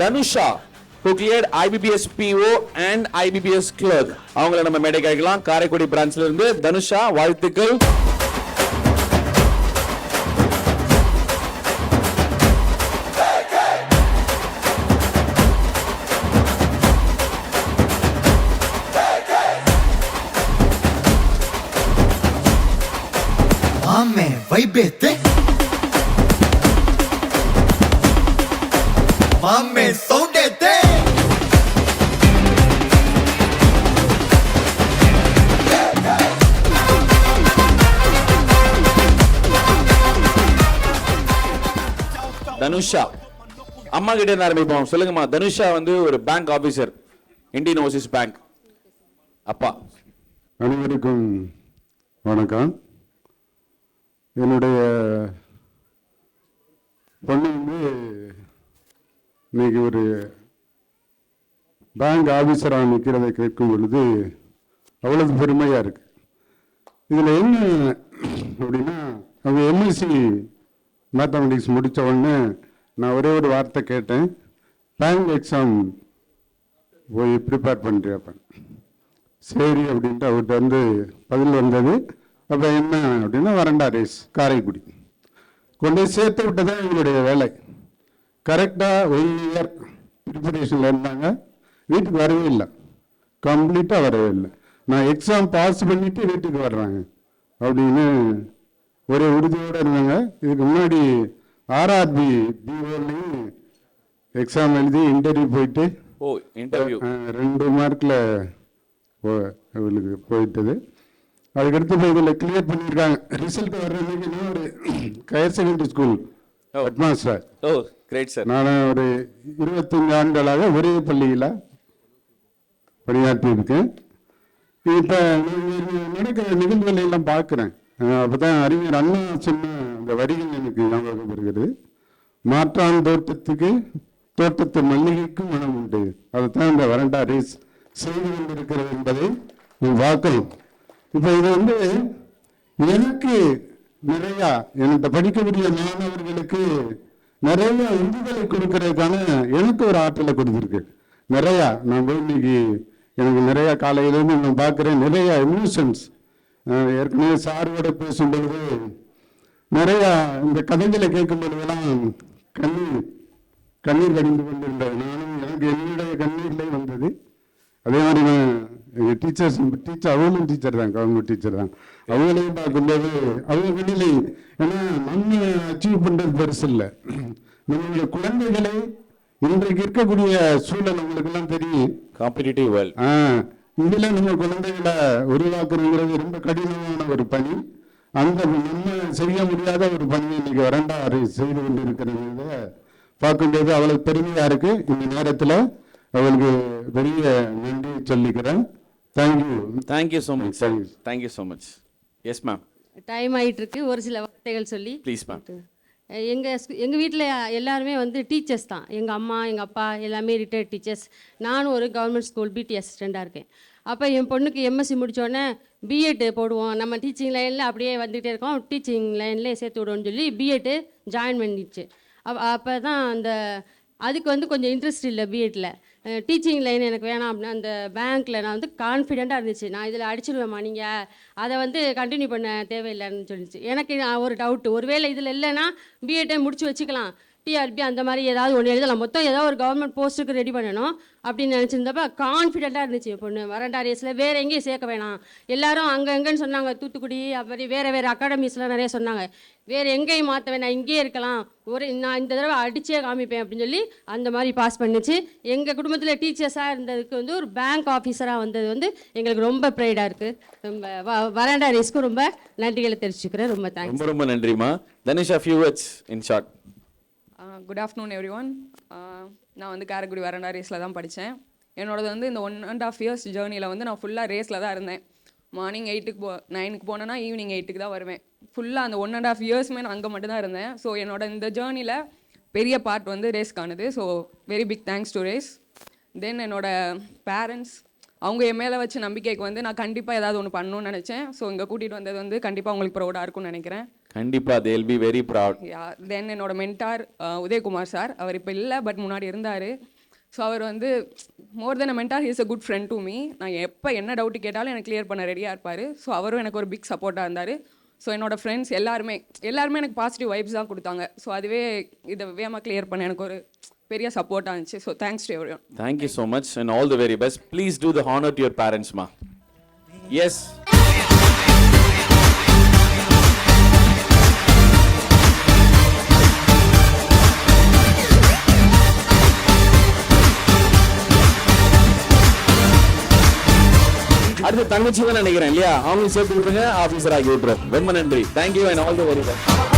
Dhanusha, who cleared IBPS PO and IBPS clerk. அவங்கள நம்ம மேடை கேட்கலாம். காரைக்குடி பிரான்ச்ல இருந்து தனுஷா, வாழ்த்துக்கள். Amme vaibete Amme soundete தனுஷா அம்மா கிட்ட இருந்து ஆரம்பிப்போம். சொல்லுங்கம்மா. தனுஷா வந்து ஒரு bank officer, Indian Overseas bank. அப்பா. அனைவருக்கும் வணக்கம். என்னுடைய பொண்ணு வந்து இன்னைக்கு ஒரு பேங்க் ஆஃபீஸராக நிற்கிறதை கேட்கும் பொழுது அவ்வளவு பெருமையாக இருக்கு. இதில் என்ன அப்படின்னா, அவங்க எம்எஸ்சி மேத்தமெட்டிக்ஸ் முடித்த உடனே நான் ஒரே ஒரு வார்த்தை கேட்டேன், பேங்க் எக்ஸாம் போய் ப்ரிப்பேர் பண்ணுறியாப்பேன். சரி அப்படின்ட்டு அவர்கிட்ட வந்து பதில் வந்தது. அப்போ என்ன அப்படின்னா, வரண்டா ரேஸ் காரைக்குடி கொண்டு சேர்த்து விட்டு தான் எங்களுடைய வேலை. கரெக்டாக 1 இயர் ப்ரிப்பரேஷனில் இருந்தாங்க. வீட்டுக்கு வரவே இல்லை, கம்ப்ளீட்டாக வரவே இல்லை. நான் எக்ஸாம் பாஸ் பண்ணிவிட்டு வீட்டுக்கு வர்றாங்க அப்படின்னு ஒரே உறுதியோடு இருந்தாங்க. இதுக்கு முன்னாடி ஆர்ஆர்பி பிஓலையும் எக்ஸாம் எழுதி இன்டர்வியூ போயிட்டு 2 மார்க்கில் இவளுக்கு போயிட்டது. அதுக்கடுத்து இப்போ இதில் கிளியர் பண்ணியிருக்காங்க. ரிசல்ட் வர்றதுக்கு நான் ஒரு higher secondary school headmaster. Great sir. நான் ஒரு 25 ஆண்டுகளாக ஒரே பள்ளியில் பணியாற்றியிருக்கேன். இப்போ நடக்கிற நிகழ்வுகளை எல்லாம் பார்க்குறேன். அப்போ தான் அறிஞர் அண்ணா சொன்ன அந்த வரிகள் எனக்கு ஞாபகம் வருகிறது. மாற்றான் தோட்டத்து மல்லிகைக்கும் மனம் உண்டு. அதுதான் இந்த வரண்டா ரேஸ் செய்து கொண்டிருக்கிறது என்பதை பார்க்கணும். இப்போ இது வந்து எனக்கு நிறையா என்கிட்ட படிக்கக்கூடிய மாணவர்களுக்கு நிறைய உந்துதலை கொடுக்கறதுக்கான எனக்கு ஒரு ஆற்றலை கொடுத்துருக்கு. நிறையா நான் போய் இன்னைக்கு எனக்கு நிறையா காலையிலேருந்து நான் பார்க்குறேன். நிறைய எமோஷன்ஸ். ஏற்கனவே சாரோட பேசும்பொழுது நிறையா இந்த கதைகளை கேட்கும் பொழுதெல்லாம் கண்ணீர் வடிந்து கொண்டிருந்தது. நானும் எனக்கு என்னுடைய கண்ணீர்லேயே வந்தது. அதே மாதிரி நான் எங்கள் டீச்சர் அவங்களும் டீச்சர் தான், கவர்மெண்ட் டீச்சர் தான். அவங்களையும் பார்க்கும்போது அவங்க வெளியிலே, ஏன்னா நம்ம அச்சீவ் பண்ணுறது பெருசு இல்லை, நம்மளுடைய குழந்தைகளை இன்றைக்கு இருக்கக்கூடிய சூழல் உங்களுக்கெல்லாம் தெரியும், காம்படிட்டிவ் வேர்ல்ட். இதில் நம்ம குழந்தைகளை உருவாக்குறதுங்கிறது ரொம்ப கடினமான ஒரு பணி. அந்த நம்ம செய்ய முடியாத ஒரு பணியை இன்னைக்கு வரண்டா செய்து கொண்டு இருக்கிறத பார்க்கும்போது அவ்வளவு பெருமையாக இருக்கு. இந்த நேரத்தில் அவளுக்கு பெரிய நன்றி சொல்லிக்கிறேன். Thank you so much sir. Thank you so much. Yes ma'am. Time ஆகிட்டு இருக்கு. ஒரு சில வார்த்தைகள் சொல்லி ப்ளீஸ் மேம். எங்கள் வீட்டில் எல்லாருமே வந்து டீச்சர்ஸ் தான். எங்கள் அம்மா எங்கள் அப்பா எல்லாமே ரிட்டையர்ட் டீச்சர்ஸ். நானும் ஒரு கவர்மெண்ட் ஸ்கூல் பிடி அசிஸ்டண்ட்டாக இருக்கேன். அப்போ என் பொண்ணுக்கு எம்எஸ்சி முடித்தோடனே பிஎட் போடுவோம், நம்ம டீச்சிங் லைனில் அப்படியே வந்துகிட்டே இருக்கோம், டீச்சிங் லைன்லேயே சேர்த்து விடுவோம்னு சொல்லி பிஎட்டு ஜாயின் பண்ணிடுச்சு. அப்போ தான் அதுக்கு வந்து கொஞ்சம் இன்ட்ரெஸ்ட் இல்லை பிஎட்டில். டீச்சிங் லைன் எனக்கு வேணாம் அப்படின்னா அந்த பேங்க்கில் நான் வந்து கான்ஃபிடெண்ட்டாக இருந்துச்சு, நான் இதில் அடிச்சிடுவேம்மா, நீங்கள் அதை வந்து கண்டினியூ பண்ண தேவையில்லைன்னு சொல்லிச்சு. எனக்கு ஒரு டவுட்டு, ஒருவேளை இதில் இல்லைன்னா பிஎட்டை முடிச்சு வச்சுக்கலாம், டிஆர்பி அந்த மாதிரி ஏதாவது ஒன்று எழுதலாம், மொத்தம் ஏதாவது ஒரு கவர்மெண்ட் போஸ்ட்டுக்கு ரெடி பண்ணணும் அப்படின்னு நினச்சிருந்தப்ப கான்ஃபிடெண்ட்டாக இருந்துச்சு பொண்ணு. வரண்டா ரேஸில் வேறு எங்கேயும் சேர்க்க வேணாம், எல்லாரும் அங்கே எங்கேன்னு சொன்னாங்க, தூத்துக்குடி அப்படி வேறு அகாடமிஸ்லாம் நிறைய சொன்னாங்க, வேறு எங்கேயும் மாற்ற வேணாம், இங்கேயே இருக்கலாம், நான் இந்த தடவை அடிச்சே காமிப்பேன் அப்படின்னு சொல்லி அந்த மாதிரி பாஸ் பண்ணிச்சு. எங்கள் குடும்பத்தில் டீச்சர்ஸாக இருந்ததுக்கு வந்து ஒரு பேங்க் ஆஃபீஸராக வந்தது வந்து எங்களுக்கு ரொம்ப ப்ரைடாக இருக்குது. ரொம்ப வரண்டா ரேஸ்க்கு ரொம்ப நன்றிகளை தெரிவிச்சுக்கிறேன். ரொம்ப தேங்க்ஸ். ரொம்ப நன்றிமா. Dhanusha, few words in short. Good afternoon everyone. நான் வந்து காரைக்குடி வரண்டா ரேஸில் தான் படித்தேன். என்னோடது வந்து இந்த 1.5 இயர்ஸ் ஜேர்னியில் வந்து நான் ஃபுல்லாக ரேஸில் தான் இருந்தேன். மார்னிங் 9க்கு போனேன்னா ஈவினிங் 8க்கு தான் வருவேன். ஃபுல்லாக அந்த 1.5 இயர்ஸுமே நான் அங்கே மட்டும்தான் இருந்தேன். ஸோ என்னோட இந்த ஜேர்னியில் பெரிய பார்ட் வந்து ரேஸ்க்கானது. So very big thanks to race. Then என்னோட பேரண்ட்ஸ், அவங்க என் மேலே வச்ச நம்பிக்கைக்கு வந்து நான் கண்டிப்பாக ஏதாவது ஒன்று பண்ணணும்னு நினச்சேன். ஸோ இங்கே கூட்டிகிட்டு வந்தது வந்து கண்டிப்பாக உங்களுக்கு ப்ரௌடாக இருக்கும்னு நினைக்கிறேன். கண்டிப்பா they will be very proud. தென் என்னோட மென்டார் உதயகுமார் சார், அவர் இப்போ இல்லை, பட் முன்னாடி இருந்தார். ஸோ அவர் வந்து more than a mentor, he's a good friend to me. நான் எப்போ என்ன டவுட் கேட்டாலும் எனக்கு கிளியர் பண்ண ரெடியாக இருப்பார். ஸோ அவரும் எனக்கு ஒரு பிக் சப்போர்ட்டாக இருந்தார். ஸோ என்னோட ஃப்ரெண்ட்ஸ் எல்லாருமே எனக்கு பாசிட்டிவ் வைப்ஸ் தான் கொடுத்தாங்க. ஸோ அதுவே இதை வேகமாக கிளியர் பண்ண எனக்கு ஒரு பெரிய சப்போர்ட்டாக இருந்துச்சு. So thanks to everyone. Thank you so much and all the very best. Please do the honor to your parents, ma. Yes. அடுத்து தங்கச்சி தான் நினைக்கிறேன் இல்லையா? அவங்களும் சேர்த்து விட்டுருங்க, ஆஃபீஸர் ஆகி விட்டுரும். ரொம்ப நன்றி. Thank you and all the very best.